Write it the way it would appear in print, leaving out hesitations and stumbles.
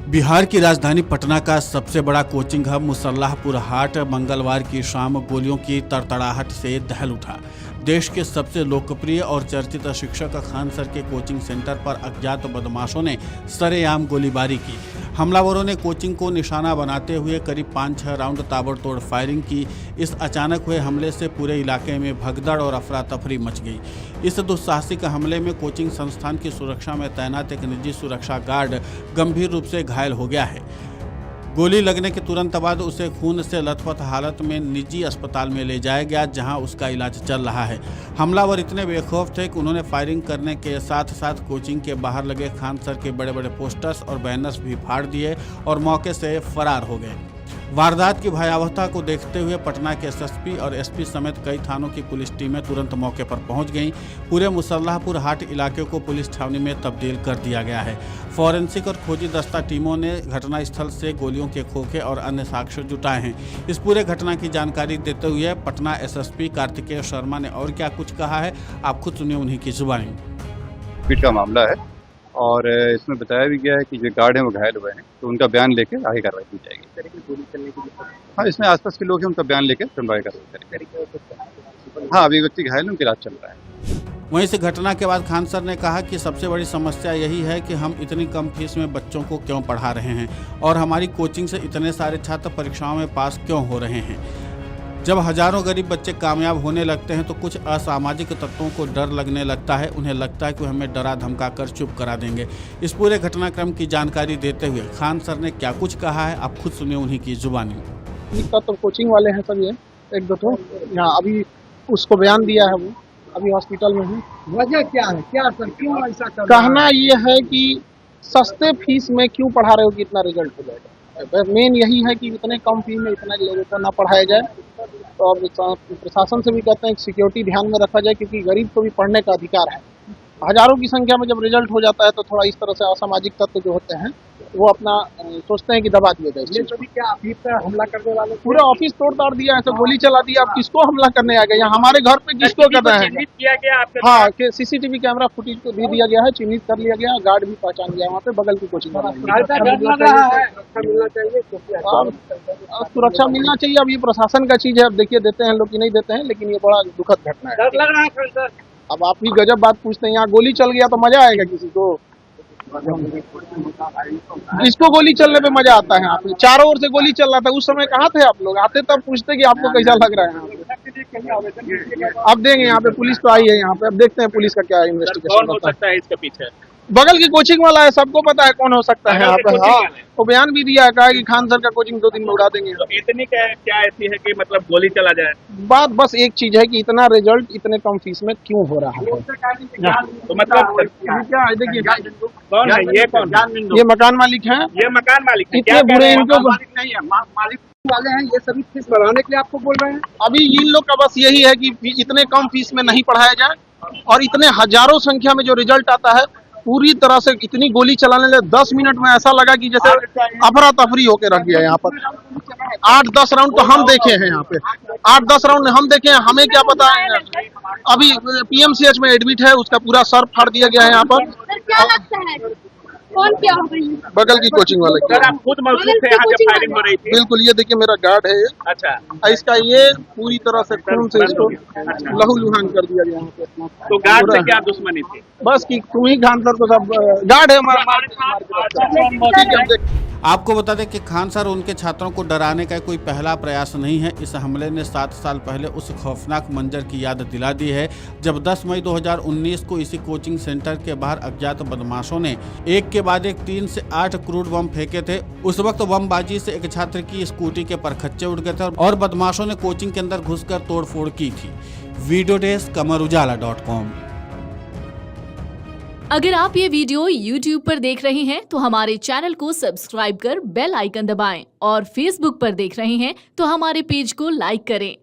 बिहार की राजधानी पटना का सबसे बड़ा कोचिंग हब मुसल्लाहपुर हाट मंगलवार की शाम गोलियों की तड़तड़ाहट से दहल उठा। देश के सबसे लोकप्रिय और चर्चित शिक्षक खान सर के कोचिंग सेंटर पर अज्ञात बदमाशों ने सरेआम गोलीबारी की। हमलावरों ने कोचिंग को निशाना बनाते हुए करीब 5-6 राउंड ताबड़तोड़ फायरिंग की। इस अचानक हुए हमले से पूरे इलाके में भगदड़ और अफरा तफरी मच गई। इस दुस्साहसिक हमले में कोचिंग संस्थान की सुरक्षा में तैनात एक निजी सुरक्षा गार्ड गंभीर रूप से घायल हो गया है। गोली लगने के तुरंत बाद उसे खून से लथपथ हालत में निजी अस्पताल में ले जाया गया, जहां उसका इलाज चल रहा है। हमलावर इतने बेखौफ थे कि उन्होंने फायरिंग करने के साथ साथ कोचिंग के बाहर लगे खान सर के बड़े बड़े पोस्टर्स और बैनर्स भी फाड़ दिए और मौके से फरार हो गए। वारदात की भयावहता को देखते हुए पटना के एसएसपी और एसपी समेत कई थानों की पुलिस टीमें तुरंत मौके पर पहुंच गईं। पूरे मुसल्लाहपुर हाट इलाके को पुलिस छावनी में तब्दील कर दिया गया है। फॉरेंसिक और खोजी दस्ता टीमों ने घटनास्थल से गोलियों के खोखे और अन्य साक्ष्य जुटाए हैं। इस पूरे घटना की जानकारी देते हुए पटना एसएसपी कार्तिकेय शर्मा ने और क्या कुछ कहा है, आप खुद सुनिए उन्हीं की जुबानी। पीट का मामला है और इसमें बताया भी गया है कि जो गार्ड हैं वो घायल हुए हैं, तो उनका बयान लेकर आगे कार्रवाई की जाएगी। हाँ, इसमें आसपास के लोग हैं, उनका बयान लेकर कार्रवाई करेंगे। हाँ, अभी व्यक्ति घायल है, उनका इलाज चल रहा है। वहीं इस घटना के बाद खान सर ने कहा कि सबसे बड़ी समस्या यही है कि हम इतनी कम फीस में बच्चों को क्यों पढ़ा रहे हैं और हमारी कोचिंग से इतने सारे छात्र परीक्षाओं में पास क्यों हो रहे हैं। जब हजारों गरीब बच्चे कामयाब होने लगते हैं तो कुछ असामाजिक तत्वों को डर लगने लगता है। उन्हें लगता है कि हमें डरा धमका कर चुप करा देंगे। इस पूरे घटनाक्रम की जानकारी देते हुए खान सर ने क्या कुछ कहा है, आप खुद सुनिए उन्हीं की जुबानी। इसका तो कोचिंग वाले हैं सब, ये एक दो तो यहाँ अभी उसको बयान दिया है, वो अभी हॉस्पिटल में है। वजह क्या है, क्या सर, क्यों ऐसा कर कहना ये है कि सस्ते फीस में क्यों पढ़ा रहे हो कि इतना रिजल्ट हो जाएगा। मेन यही है कि इतने कम फीस में इतना लोगों को ना पढ़ाया जाए। तो अब प्रशासन से भी कहते हैं कि सिक्योरिटी ध्यान में रखा जाए, क्योंकि गरीब को भी पढ़ने का अधिकार है। हजारों की संख्या में जब रिजल्ट हो जाता है तो थोड़ा इस तरह से असामाजिक तत्व जो होते हैं वो अपना सोचते हैं कि दबा दिया जाए। ये सभी क्या ऑफिस पर हमला करने वाले पूरा ऑफिस तोड़ ताड़ दिया है, गोली चला दिया। आप किसको हमला करने आ गए? यहाँ हमारे घर पे किसको कर रहे हैं? किया गया आपके? हाँ, सीसीटीवी कैमरा फुटेज को दे दिया गया है, चिन्हित कर लिया गया, गार्ड भी पहचान गया वहाँ पे बगल की कोचिंग। सुरक्षा मिलना चाहिए। अब ये प्रशासन का चीज है, अब देखिए देते हैं लोग कि नहीं देते हैं, लेकिन ये बड़ा दुखद घटना है। डर लग रहा है सर। अब आप ही गजब बात पूछते हैं। यहाँ गोली चल गया तो मजा आएगा किसी को? इसको गोली चलने पे मजा आता है। यहाँ पे चारों ओर से गोली चल रहा था, उस समय कहाँ थे आप लोग? आते तब पूछते कि आपको कैसा लग रहा है। अब देंगे, यहाँ पे पुलिस तो आई है, यहाँ पे अब देखते हैं पुलिस का क्या इन्वेस्टिगेशन हो सकता है इसके पीछे। बगल की कोचिंग वाला है, सबको पता है कौन हो सकता है यहाँ पे। हाँ, वो बयान भी दिया है, कहा कि खान सर का कोचिंग 2 दिन में उड़ा देंगे। तो इतनी क्या ऐसी है कि मतलब गोली चला जाए? बात बस एक चीज है कि इतना रिजल्ट इतने कम फीस में क्यों हो रहा है। तो मतलब क्या है, देखिए कौन है ये? कौन? ये मकान मालिक है। ये मकान मालिक है। इतने बुरे इनको नहीं है, मालिक वाले हैं। ये सभी फीस बढ़ाने के लिए आपको बोल रहे हैं। अभी इन लोग का बस यही है कि इतने कम फीस में नहीं पढ़ाया जाए और इतने हजारों संख्या में जो रिजल्ट आता है पूरी तरह से इतनी गोली चलाने लगे। 10 मिनट में ऐसा लगा कि जैसे अफरा तफरी होके रख गया। यहाँ पर 8-10 राउंड तो हम देखे हैं, यहाँ पे 8-10 राउंड हम देखे हैं। हमें क्या पता है, अभी पीएमसीएच में एडमिट है, उसका पूरा सर फाड़ दिया गया है। यहाँ पर क्या लगता है कौन क्या हो गई? बगल की कोचिंग वाले सर, आप खुद मौजूद थे यहाँ जब फायरिंग हो रही थी? बिल्कुल, ये देखिए मेरा गार्ड है। अच्छा, इसका ये पूरी तरह से खून से इसको लहू लुहान कर दिया गया है। तो गार्ड से क्या दुश्मनी थी? बस कि तुम ही खान सर को सब गार्ड है हमारा। आपको बता दें कि खान सर उनके छात्रों को डराने का कोई पहला प्रयास नहीं है। इस हमले ने 7 साल पहले उस खौफनाक मंजर की याद दिला दी है जब 10 मई 2019 को इसी कोचिंग सेंटर के बाहर अज्ञात बदमाशों ने एक के बाद एक 3 से 8 क्रूड बम फेंके थे। उस वक्त बमबाजी से एक छात्र की स्कूटी के परखच्चे उड़ गए थे और बदमाशों ने कोचिंग के अंदर घुसकर तोड़फोड़ की थी। वीडियो डेस्क कमरुजाला.com। अगर आप ये वीडियो YouTube पर देख रहे हैं तो हमारे चैनल को सब्सक्राइब कर बेल आइकन दबाएं और Facebook पर देख रहे हैं तो हमारे पेज को लाइक करें।